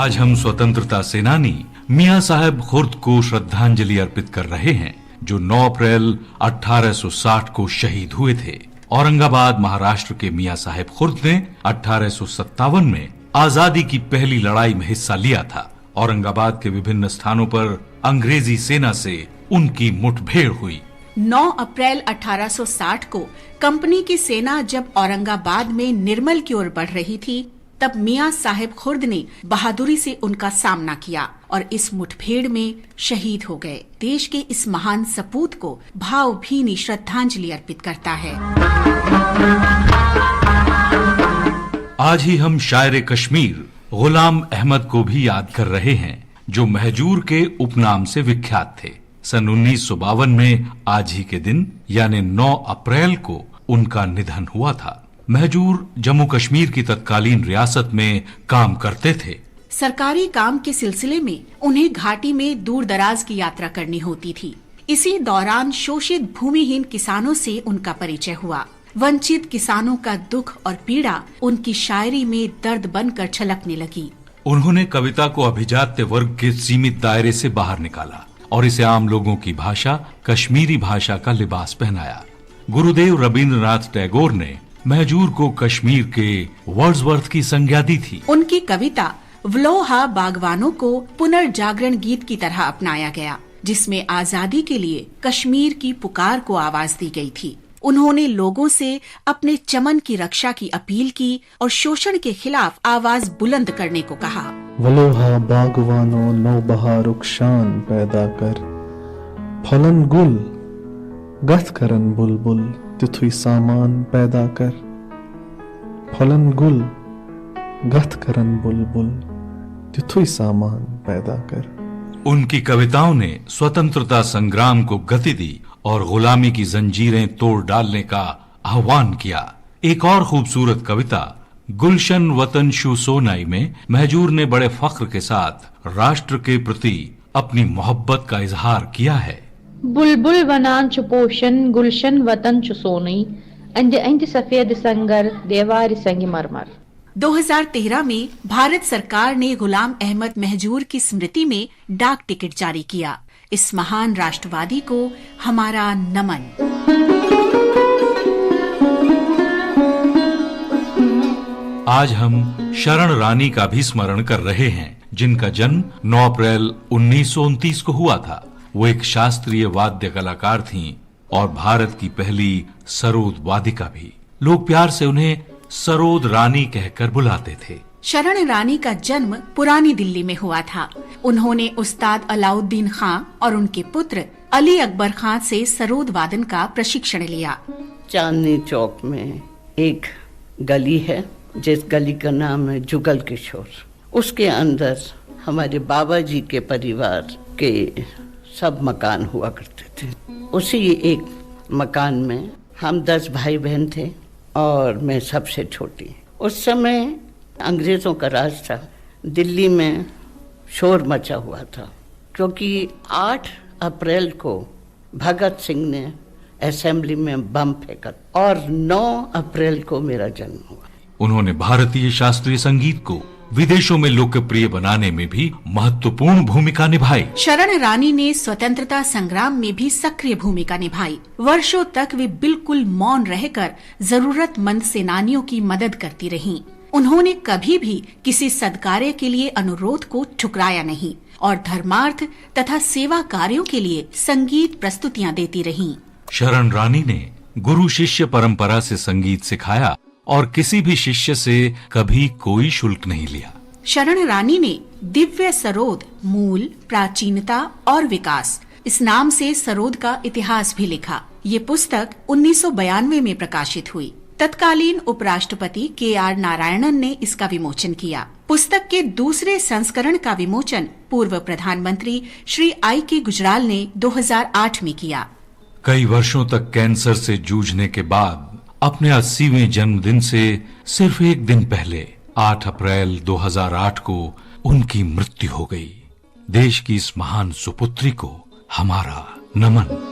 आज हम स्वतंत्रता सेनानी मियां साहेब खुर्द को श्रद्धांजलि अर्पित कर रहे हैं, जो 9 अप्रैल 1860 को शहीद हुए थे। औरंगाबाद महाराष्ट्र के मियां साहेब खुर्द ने 1857 में आजादी की पहली लड़ाई में हिस्सा लिया था। औरंगाबाद के विभिन्न स्थानों पर अंग्रेजी सेना से उनकी मुठभेड़ हुई। 9 अप्रैल 1860 को कंपनी की सेना जब औरंगाबाद में निर्मल की ओर बढ़ रही थी, तब मियां साहेब खुर्द ने बहादुरी से उनका सामना किया और इस मुठभेड़ में शहीद हो गए। देश के इस महान सपूत को भावभीनी श्रद्धांजलि अर्पित करता है। आज ही हम शायर कश्मीर गुलाम अहमद को भी याद कर रहे हैं, जो महजूर के उपनाम से विख्यात थे। सन 1952 में आज ही के दिन यानी 9 अप्रैल को उनका निधन हुआ था। महजूर जम्मू कश्मीर की तत्कालीन रियासत में काम करते थे। सरकारी काम के सिलसिले में उन्हें घाटी में दूर दराज की यात्रा करनी होती थी। इसी दौरान शोषित भूमिहीन किसानों से उनका परिचय हुआ। वंचित किसानों का दुख और पीड़ा उनकी शायरी में दर्द बनकर छलकने लगी। उन्होंने कविता को अभिजात्य वर्ग के सीमित दायरे से बाहर निकाला और इसे आम लोगों की भाषा, कश्मीरी भाषा का लिबास पहनाया। गुरुदेव रविंद्रनाथ टैगोर ने महजूर को कश्मीर के वर्ड्सवर्थ की संज्ञा दी थी। उनकी कविता व्लोहा बागवानों को पुनर्जागरण गीत की तरह अपनाया गया, जिसमें आजादी के लिए कश्मीर की पुकार को आवाज दी गई थी। उन्होंने लोगों से अपने चमन की रक्षा की अपील की और शोषण के खिलाफ आवाज बुलंद करने को कहा। व्लोहा बागवानों नौबहार रुखशान पैदा कर, फलन गुल गथ करन बुलबुल तिथुई सामान पैदा कर, फलन गुल गथ करन बुलबुल तिथुई सामान पैदा कर। उनकी कविताओं ने स्वतंत्रता संग्राम को गति दी और गुलामी की जंजीरें तोड़ डालने का आह्वान किया। एक और खूबसूरत कविता गुलशन वतन शु सोनाई में महजूर ने बड़े फख्र के साथ राष्ट्र के प्रति अपनी मोहब्बत का इजहार किया है। बुलबुल वनान चुपोशन गुलशन वतन चुसोनई अंज अंज सफेद संगर देवारी संगमरमर। 2013 में भारत सरकार ने गुलाम अहमद महजूर की स्मृति में डाक टिकट जारी किया। इस महान राष्ट्रवादी को हमारा नमन। आज हम शरण रानी का भी स्मरण कर रहे हैं, जिनका जन्म 9 अप्रैल 1929 को हुआ था। वो एक शास्त्रीय वाद्य कलाकार थीं और भारत की पहली सरोद वादिका भी। लोग प्यार से उन्हें सरोद रानी कहकर बुलाते थे। शरण रानी का जन्म पुरानी दिल्ली में हुआ था। उन्होंने उस्ताद अलाउद्दीन खां और उनके पुत्र अली अकबर खां से सरोद वादन का प्रशिक्षण लिया। चांदनी चौक में एक गली है, जिस गली का नाम है जुगल किशोर। उसके अंदर हमारे बाबा जी के परिवार के सब मकान हुआ करते थे। उसी एक मकान में हम 10 भाई बहन थे और मैं सबसे छोटी। उस समय अंग्रेज़ों का राज था। दिल्ली में शोर मचा हुआ था, क्योंकि 8 अप्रैल को भगत सिंह ने असेंबली में बम फेंका और 9 अप्रैल को मेरा जन्म हुआ। उन्होंने भारतीय शास्त्रीय संगीत को विदेशों में लोकप्रिय बनाने में भी महत्वपूर्ण भूमिका निभाई। शरण रानी ने स्वतंत्रता संग्राम में भी सक्रिय भूमिका निभाई। वर्षों तक वे बिल्कुल मौन रहकर जरूरतमंद सेनानियों की मदद करती रहीं। उन्होंने कभी भी किसी सद्कार्य के लिए अनुरोध को ठुकराया नहीं और धर्मार्थ तथा सेवा कार्यों के लिए संगीत प्रस्तुतियां देती रहीं। शरण रानी ने गुरु शिष्य परंपरा से संगीत सिखाया और किसी भी शिष्य से कभी कोई शुल्क नहीं लिया। शरण रानी ने दिव्य सरोद मूल, प्राचीनता और विकास इस नाम से सरोद का इतिहास भी लिखा। ये पुस्तक 1992 में प्रकाशित हुई। तत्कालीन उपराष्ट्रपति KR नारायणन ने इसका विमोचन किया। पुस्तक के दूसरे संस्करण का विमोचन पूर्व प्रधानमंत्री श्री I.K. गुजराल ने 2008 में किया। कई वर्षों तक कैंसर से जूझने के बाद अपने 80वें जन्मदिन से सिर्फ एक दिन पहले 8 अप्रैल 2008 को उनकी मृत्यु हो गई। देश की इस महान सुपुत्री को हमारा नमन।